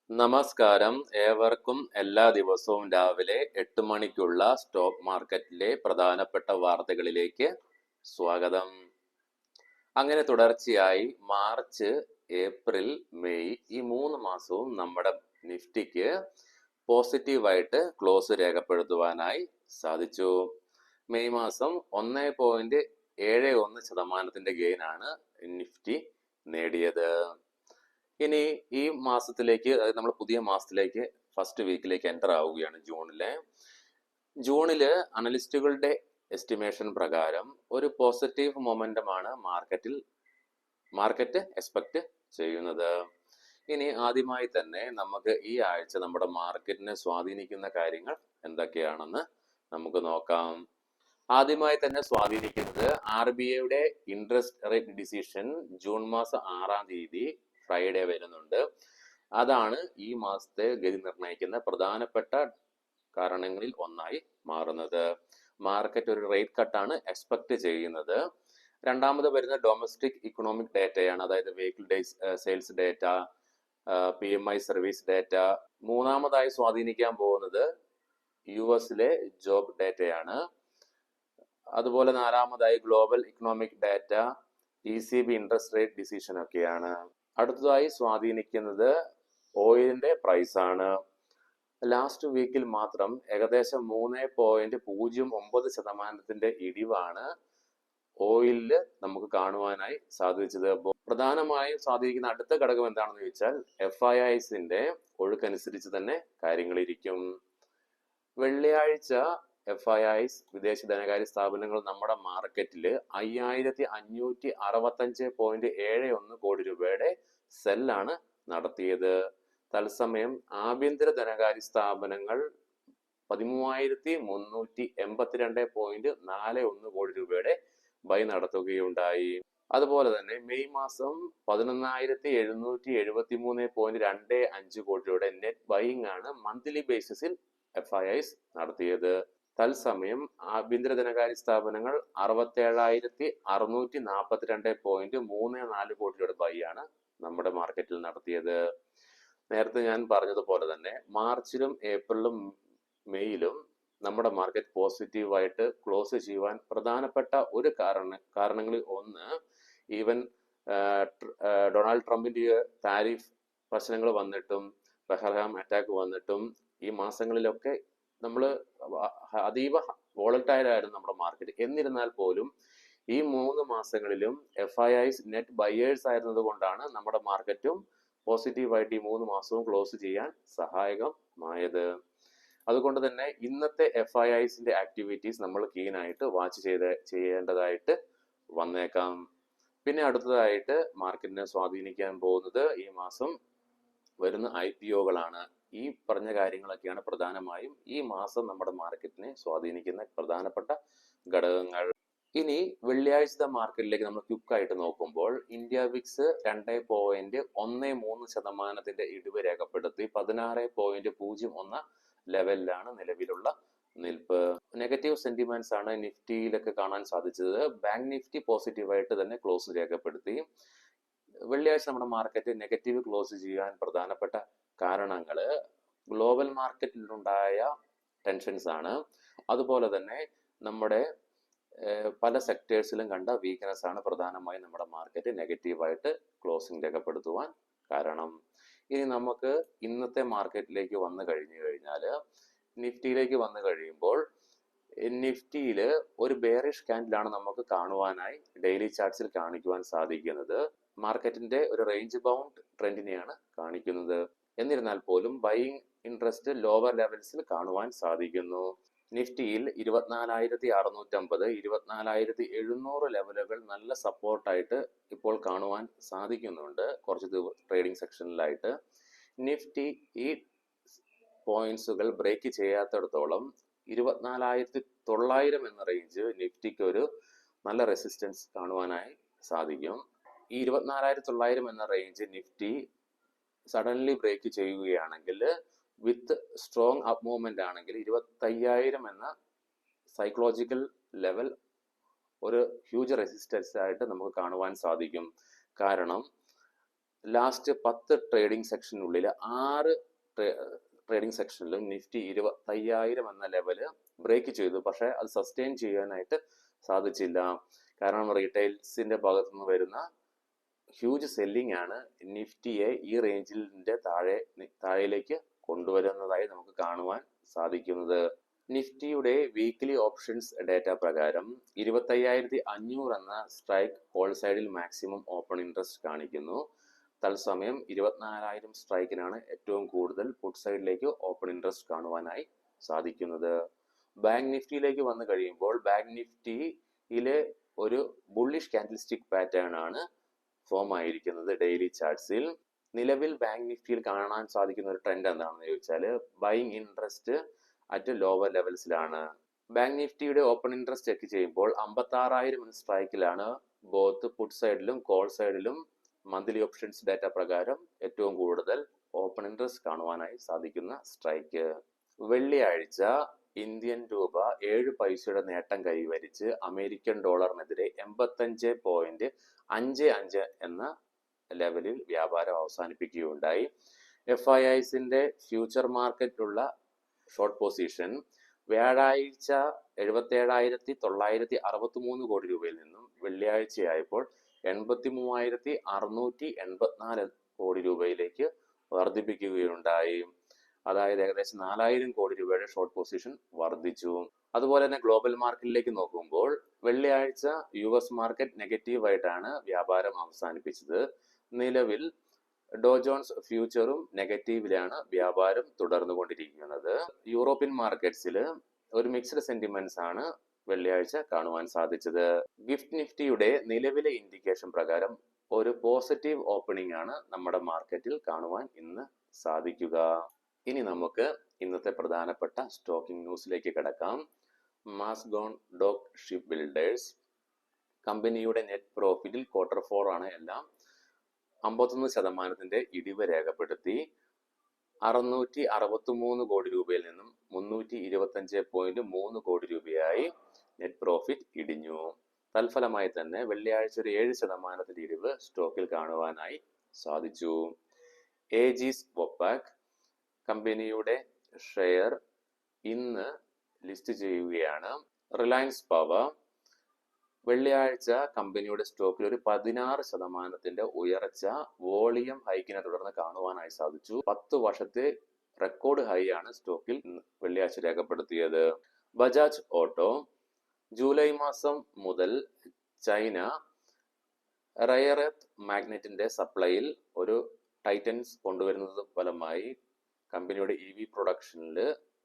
നമസ്കാരം. ഏവർക്കും എല്ലാ ദിവസവും രാവിലെ 8 മണിക്കുള്ള സ്റ്റോക്ക് മാർക്കറ്റിലെ പ്രധാനപ്പെട്ട വാർത്തകളിലേക്ക് സ്വാഗതം. അങ്ങനെ തുടർച്ചയായി മാർച്ച്, ഏപ്രിൽ, മെയ് ഈ 3 മാസവും നമ്മുടെ നിഫ്റ്റിക്ക് പോസിറ്റീവായിട്ട് ക്ലോസ് രേഖപ്പെടുത്തുവാനായി സാധിച്ചു. മെയ് മാസം 1.71% ഗെയിനാണ് നിഫ്റ്റി നേടിയത്. ഇനി ഈ മാസത്തിലേക്ക്, അതായത് നമ്മൾ പുതിയ മാസത്തിലേക്ക് ഫസ്റ്റ് വീക്കിലേക്ക് എൻ്റർ ആവുകയാണ്. ജൂണില് അനലിസ്റ്റുകളുടെ എസ്റ്റിമേഷൻ പ്രകാരം ഒരു പോസിറ്റീവ് മൊമെന്റമാണ് മാർക്കറ്റ് എക്സ്പെക്ട് ചെയ്യുന്നത്. ഇനി ആദ്യമായി തന്നെ നമുക്ക് ഈ ആഴ്ച നമ്മുടെ മാർക്കറ്റിനെ സ്വാധീനിക്കുന്ന കാര്യങ്ങൾ എന്തൊക്കെയാണെന്ന് നമുക്ക് നോക്കാം. ആദ്യമായി തന്നെ സ്വാധീനിക്കുന്നത് RBIയുടെ ഇൻട്രസ്റ്റ് റേറ്റ് ഡിസിഷൻ ജൂൺ മാസം 6-ാം തീയതി ഫ്രൈഡേ വരുന്നുണ്ട്. അതാണ് ഈ മാസത്തെ ഗതി നിർണ്ണയിക്കുന്ന പ്രധാനപ്പെട്ട കാരണങ്ങളിൽ ഒന്നായി മാറുന്നത്. മാർക്കറ്റ് ഒരു റേറ്റ് കട്ടാണ് എക്സ്പെക്ട് ചെയ്യുന്നത്. രണ്ടാമത് വരുന്ന ഡൊമസ്റ്റിക് ഇക്കണോമിക് ഡേറ്റയാണ്, അതായത് vehicle sales data, PMI service data. മൂന്നാമതായി സ്വാധീനിക്കാൻ പോകുന്നത് US ജോബ് ഡേറ്റയാണ്. അതുപോലെ നാലാമതായി global economic data, ECB interest rate decision ഒക്കെയാണ്. അടുത്തതായി സ്വാധീനിക്കുന്നത് ഓയിലിന്റെ പ്രൈസ് ആണ്. ലാസ്റ്റ് വീക്കിൽ മാത്രം ഏകദേശം 3.09% ഇടിവാണ് ഓയിലില് നമുക്ക് കാണുവാനായി സാധിച്ചത്. പ്രധാനമായും സ്വാധീനിക്കുന്ന അടുത്ത ഘടകം എന്താണെന്ന് ചോദിച്ചാൽ FIIsന്റെ ഒഴുക്കനുസരിച്ച് തന്നെ കാര്യങ്ങളിരിക്കും. വെള്ളിയാഴ്ച FIIs വിദേശ ധനകാര്യ സ്ഥാപനങ്ങൾ നമ്മുടെ മാർക്കറ്റിൽ 5565.71 കോടി രൂപയുടെ സെല്ലാണ് നടത്തിയത്. തത്സമയം ആഭ്യന്തര ധനകാര്യ സ്ഥാപനങ്ങൾ 13,382.41 കോടി രൂപയുടെ ബൈ നടത്തുകയുണ്ടായി. അതുപോലെ തന്നെ മെയ് മാസം 11,773.25 കോടി രൂപയുടെ നെറ്റ് ബൈയിങ് ആണ് മന്ത്ലി ബേസിസിൽ FIIs നടത്തിയത്. തത്സമയം ആഭ്യന്തര ധനകാര്യ സ്ഥാപനങ്ങൾ 67,642.34 കോടി രൂപയുടെ ബൈ ആണ് നമ്മുടെ മാർക്കറ്റിൽ നടത്തിയത്. നേരത്തെ ഞാൻ പറഞ്ഞതുപോലെ തന്നെ മാർച്ചിലും ഏപ്രിലും മെയ്യിലും നമ്മുടെ മാർക്കറ്റ് പോസിറ്റീവായിട്ട് ക്ലോസ് ചെയ്യുവാൻ പ്രധാനപ്പെട്ട ഒരു കാരണങ്ങളിൽ ഒന്ന്, ഈവൻ ഡൊണാൾഡ് ട്രംപിന്റെ താരിഫ് പ്രശ്നങ്ങൾ വന്നിട്ടും പെഹൽഗാം അറ്റാക്ക് വന്നിട്ടും ഈ മാസങ്ങളിലൊക്കെ നമ്മൾ അതീവ വോളറ്റൈൽ ആയിരുന്നു നമ്മുടെ മാർക്കറ്റ്. എന്നിരുന്നാൽ പോലും ഈ 3 മാസങ്ങളിലും FIIs നെറ്റ് ബയേഴ്സ് ആയിരുന്നത് കൊണ്ടാണ് നമ്മുടെ മാർക്കറ്റും പോസിറ്റീവായിട്ട് ഈ 3 മാസവും ക്ലോസ് ചെയ്യാൻ സഹായകമായത്. അതുകൊണ്ട് തന്നെ ഇന്നത്തെ FIIsന്റെ ആക്ടിവിറ്റീസ് നമ്മൾ കീനായിട്ട് വാച്ച് ചെയ്യേണ്ടതായിട്ട് വന്നേക്കാം. പിന്നെ അടുത്തതായിട്ട് മാർക്കറ്റിനെ സ്വാധീനിക്കാൻ പോകുന്നത് ഈ മാസം വരുന്ന IPOകളാണ്. ഈ പറഞ്ഞ കാര്യങ്ങളൊക്കെയാണ് പ്രധാനമായും ഈ മാസം നമ്മുടെ മാർക്കറ്റിനെ സ്വാധീനിക്കുന്ന പ്രധാനപ്പെട്ട ഘടകങ്ങൾ. ഇനി വെള്ളിയാഴ്ചത്തെ മാർക്കറ്റിലേക്ക് നമ്മൾ ക്വിക്കായിട്ട് നോക്കുമ്പോൾ ഇന്ത്യ വിക്സ് 2.13% ഇടിവ് രേഖപ്പെടുത്തി 16.01 ലെവലിലാണ് നിലവിലുള്ള നിൽപ്പ്. നെഗറ്റീവ് സെന്റിമെന്റ്സ് ആണ് നിഫ്റ്റിയിലൊക്കെ കാണാൻ സാധിച്ചത്. ബാങ്ക് നിഫ്റ്റി പോസിറ്റീവായിട്ട് തന്നെ ക്ലോസ് രേഖപ്പെടുത്തി. വെള്ളിയാഴ്ച നമ്മുടെ മാർക്കറ്റ് നെഗറ്റീവ് ക്ലോസ് ചെയ്യാൻ പ്രധാനപ്പെട്ട കാരണങ്ങൾ ഗ്ലോബൽ മാർക്കറ്റിലുണ്ടായ ടെൻഷൻസ് ആണ്. അതുപോലെ തന്നെ നമ്മുടെ പല സെക്ടേഴ്സിലും കണ്ട വീക്ക്നെസ് ആണ് പ്രധാനമായും നമ്മുടെ മാർക്കറ്റ് നെഗറ്റീവായിട്ട് ക്ലോസിംഗ് രേഖപ്പെടുത്തുവാൻ കാരണം. ഇനി നമുക്ക് ഇന്നത്തെ മാർക്കറ്റിലേക്ക് വന്നു കഴിഞ്ഞാൽ നിഫ്റ്റിയിലേക്ക് വന്നു കഴിയുമ്പോൾ നിഫ്റ്റിയിൽ ഒരു ബെയറിഷ് ക്യാൻഡിലാണ് നമുക്ക് കാണുവാനായി ഡെയിലി ചാർട്ട്സിൽ കാണിക്കുവാൻ സാധിക്കുന്നത്. മാർക്കറ്റിന്റെ ഒരു റേഞ്ച് ബൗണ്ട് ട്രെൻഡിനെയാണ് കാണിക്കുന്നത്. എന്നിരുന്നാൽ പോലും ബൈയിങ് ഇൻട്രസ്റ്റ് ലോവർ ലെവൽസിൽ കാണുവാൻ സാധിക്കുന്നു. നിഫ്റ്റിയിൽ 24,650, 24,700 ലെവലുകൾ നല്ല സപ്പോർട്ടായിട്ട് ഇപ്പോൾ കാണുവാൻ സാധിക്കുന്നുണ്ട് കുറച്ച് ട്രേഡിംഗ് സെക്ഷനിലായിട്ട്. നിഫ്റ്റി ഈ പോയിന്റ്സുകൾ ബ്രേക്ക് ചെയ്യാത്തിടത്തോളം 24,900 എന്ന റേഞ്ച് നിഫ്റ്റിക്ക് ഒരു നല്ല റെസിസ്റ്റൻസ് കാണുവാനായി സാധിക്കും. ഈ 24,900 എന്ന റേഞ്ച് നിഫ്റ്റി സഡൻലി ബ്രേക്ക് ചെയ്യുകയാണെങ്കിൽ വിത്ത് സ്ട്രോങ് അപ്പ് മൂവ്മെന്റ് ആണെങ്കിൽ 25,000 എന്ന സൈക്കോളജിക്കൽ ലെവൽ ഒരു ഹ്യൂജ് റെസിസ്റ്റൻസ് ആയിട്ട് നമുക്ക് കാണുവാൻ സാധിക്കും. കാരണം ലാസ്റ്റ് 10 ട്രേഡിംഗ് സെക്ഷനുള്ളിൽ 6 ട്രേഡിംഗ് സെക്ഷനിലും നിഫ്റ്റി 25,000 എന്ന ലെവല് ബ്രേക്ക് ചെയ്തു. പക്ഷേ അത് സസ്റ്റെയിൻ ചെയ്യാനായിട്ട് സാധിച്ചില്ല. കാരണം റീറ്റെയിൽസിന്റെ ഭാഗത്തു നിന്ന് വരുന്ന ഹ്യൂജ് സെല്ലിംഗ് ആണ് നിഫ്റ്റിയെ ഈ റേഞ്ചിന്റെ താഴേക്ക് കൊണ്ടുവരുന്നതായി നമുക്ക് കാണുവാൻ സാധിക്കുന്നത്. നിഫ്റ്റിയുടെ വീക്ക്ലി ഓപ്ഷൻസ് ഡേറ്റ പ്രകാരം 25,500 എന്ന സ്ട്രൈക്ക് ഹോൾ സൈഡിൽ മാക്സിമം ഓപ്പൺ ഇൻട്രസ്റ്റ് കാണിക്കുന്നു. തത്സമയം 24,000 സ്ട്രൈക്കിനാണ് ഏറ്റവും കൂടുതൽ പുട്ട് സൈഡിലേക്ക് ഓപ്പൺ ഇൻട്രസ്റ്റ് കാണുവാനായി സാധിക്കുന്നത്. ബാങ്ക് നിഫ്റ്റിയിലേക്ക് വന്നു കഴിയുമ്പോൾ ബാങ്ക് നിഫ്റ്റിയിലെ ഒരു ബുള്ളിഷ് കാൻഡിൽസ്റ്റിക് പാറ്റേൺ ആണ് ഫോം ആയിരിക്കുന്നത് ഡെയിലി ചാർട്ട്സിൽ. നിലവിൽ ബാങ്ക് നിഫ്റ്റിയിൽ കാണാൻ സാധിക്കുന്ന ഒരു ട്രെൻഡ് എന്താണെന്ന് ചോദിച്ചാൽ ബൈയിങ് ഇൻട്രസ്റ്റ് അറ്റ് ലോവർ ലെവൽസിലാണ്. ബാങ്ക് നിഫ്റ്റിയുടെ ഓപ്പൺ ഇൻട്രസ്റ്റ് ചെക്ക് ചെയ്യുമ്പോൾ 56,000 എന്ന സ്ട്രൈക്കിലാണ് ബോത്ത് പുട്ട് സൈഡിലും കോൾ സൈഡിലും മന്ത്ലി ഓപ്ഷൻസ് ഡാറ്റ പ്രകാരം ഏറ്റവും കൂടുതൽ ഓപ്പൺ ഇൻട്രസ്റ്റ് കാണുവാനായി സാധിക്കുന്ന സ്ട്രൈക്ക്. വെള്ളിയാഴ്ച ഇന്ത്യൻ രൂപ 7 പൈസയുടെ നേട്ടം കൈവരിച്ച് അമേരിക്കൻ ഡോളറിനെതിരെ 85.55 എന്ന ലെവലിൽ വ്യാപാരം അവസാനിപ്പിക്കുകയുണ്ടായി. FIIസിന്റെ ഫ്യൂച്ചർ മാർക്കറ്റിലുള്ള ഷോർട്ട് പൊസിഷൻ വ്യാഴാഴ്ച 77,963 കോടി രൂപയിൽ നിന്നും വെള്ളിയാഴ്ചയായപ്പോൾ 83,684 കോടി രൂപയിലേക്ക് വർദ്ധിപ്പിക്കുകയുണ്ടായി. അതായത് ഏകദേശം 4,000 കോടി രൂപയുടെ ഷോർട്ട് പൊസിഷൻ വർദ്ധിച്ചു. അതുപോലെ തന്നെ ഗ്ലോബൽ മാർക്കറ്റിലേക്ക് നോക്കുമ്പോൾ വെള്ളിയാഴ്ച US മാർക്കറ്റ് നെഗറ്റീവായിട്ടാണ് വ്യാപാരം അവസാനിപ്പിച്ചത്. നിലവിൽ ഡോ ജോൺസ് ഫ്യൂച്ചറും നെഗറ്റീവിലാണ് വ്യാപാരം തുടർന്നുകൊണ്ടിരിക്കുന്നത്. യൂറോപ്യൻ മാർക്കറ്റ്സിൽ ഒരു മിക്സ്ഡ് സെന്റിമെന്റ്സ് ആണ് വെള്ളിയാഴ്ച കാണുവാൻ സാധിച്ചത്. ഗിഫ്റ്റ് നിഫ്റ്റിയുടെ നിലവിലെ ഇൻഡിക്കേഷൻ പ്രകാരം ഒരു പോസിറ്റീവ് ഓപ്പണിംഗ് ആണ് നമ്മുടെ മാർക്കറ്റിൽ കാണുവാൻ ഇന്ന് സാധിക്കുക. ഇനി നമുക്ക് ഇന്നത്തെ പ്രധാനപ്പെട്ട സ്റ്റോക്കിംഗ് ന്യൂസിലേക്ക് കടക്കാം. മാസ്ഗോൺ ഡോക്ക് ഷിപ്പ് ബിൽഡേഴ്സ് കമ്പനിയുടെ നെറ്റ് പ്രോഫിറ്റിൽ Q4 ആണ് എല്ലാം 51% ഇടിവ് രേഖപ്പെടുത്തി. 663 കോടി രൂപയിൽ നിന്നും 325.3 കോടി രൂപയായി നെറ്റ് പ്രോഫിറ്റ് ഇടിഞ്ഞു. തൽഫലമായി തന്നെ വെള്ളിയാഴ്ച ഒരു 7% ഇടിവ് സ്റ്റോക്കിൽ കാണുവാനായി സാധിച്ചു. ഏജീസ് വൊപാക് കമ്പനിയുടെ ഷെയർ ഇന്ന് ലിസ്റ്റ് ചെയ്യുകയാണ്. റിലയൻസ് പവർ വെള്ളിയാഴ്ച കമ്പനിയുടെ സ്റ്റോക്കിൽ ഒരു 16% ഉയർച്ച വോളിയം ഹൈക്കിനെ തുടർന്ന് കാണുവാനായി സാധിച്ചു. 10 വർഷത്തെ റെക്കോർഡ് ഹൈ ആണ് സ്റ്റോക്കിൽ വെള്ളിയാഴ്ച രേഖപ്പെടുത്തിയത്. ബജാജ് ഓട്ടോ ജൂലൈ മാസം മുതൽ ചൈന റയർ എർത്ത് മാഗ്നറ്റിന്റെ സപ്ലൈയിൽ ഒരു ടൈറ്റൻസ് കൊണ്ടുവരുന്നത് ഫലമായി കമ്പനിയുടെ EV പ്രൊഡക്ഷനിൽ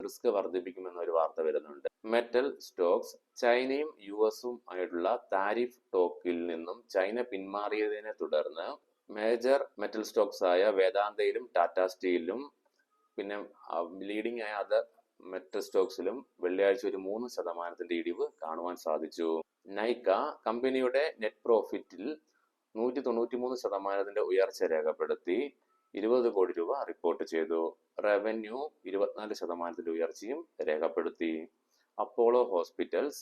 റിസ്ക് വർദ്ധിപ്പിക്കുമെന്ന ഒരു വാർത്ത വരുന്നുണ്ട്. മെറ്റൽ സ്റ്റോക്സ് ചൈനയും US-ഉം ആയിട്ടുള്ള താരിഫ് ടോക്കിൽ നിന്നും ചൈന പിന്മാറിയതിനെ തുടർന്ന് മേജർ മെറ്റൽ സ്റ്റോക്സ് ആയ വേദാന്തയിലും ടാറ്റ സ്റ്റീലിലും പിന്നെ ലീഡിംഗ് ആയ അതർ മെറ്റൽ സ്റ്റോക്സിലും വെള്ളിയാഴ്ച ഒരു 3% ഇടിവ് കാണുവാൻ സാധിച്ചു. നൈക്ക കമ്പനിയുടെ നെറ്റ് പ്രോഫിറ്റിൽ 193% ഉയർച്ച രേഖപ്പെടുത്തി 20 കോടി രൂപ റിപ്പോർട്ട് ചെയ്തു. റവന്യൂ 24% ഉയർച്ചയും രേഖപ്പെടുത്തി. അപ്പോളോ ഹോസ്പിറ്റൽസ്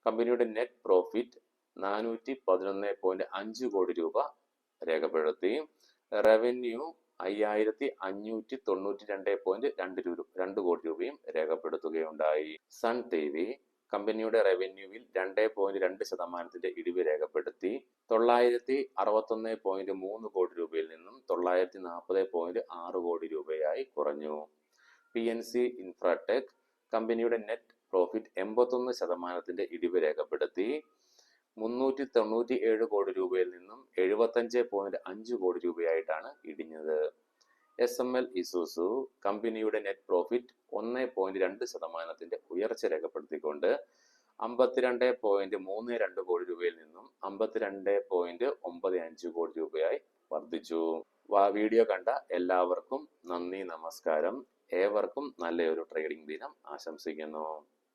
കമ്പനിയുടെ നെറ്റ് പ്രോഫിറ്റ് 411.5 കോടി രൂപ രേഖപ്പെടുത്തി. റവന്യൂ 5,592.2 കോടി രൂപയും രേഖപ്പെടുത്തുകയുണ്ടായി. സൺ TV കമ്പനിയുടെ റവന്യൂവിൽ 2.2% ഇടിവ് രേഖപ്പെടുത്തി 961.3 കോടി രൂപയിൽ നിന്നും 940.6 കോടി രൂപയായി കുറഞ്ഞു. PNC ഇൻഫ്രാടെക് കമ്പനിയുടെ നെറ്റ് പ്രോഫിറ്റ് 81% ഇടിവ് രേഖപ്പെടുത്തി 397 കോടി രൂപയിൽ നിന്നും 75.5 കോടി രൂപയായിട്ടാണ് ഇടിഞ്ഞത്. SML ഇസൂസു കമ്പനിയുടെ നെറ്റ് പ്രോഫിറ്റ് 1.2% ഉയർച്ച രേഖപ്പെടുത്തിക്കൊണ്ട് 52.32 കോടി രൂപയിൽ നിന്നും 52.95 കോടി രൂപയായി വർദ്ധിച്ചു. വീഡിയോ കണ്ട എല്ലാവർക്കും നന്ദി, നമസ്കാരം. ഏവർക്കും നല്ലൊരു ട്രേഡിംഗ് ദിനം ആശംസിക്കുന്നു.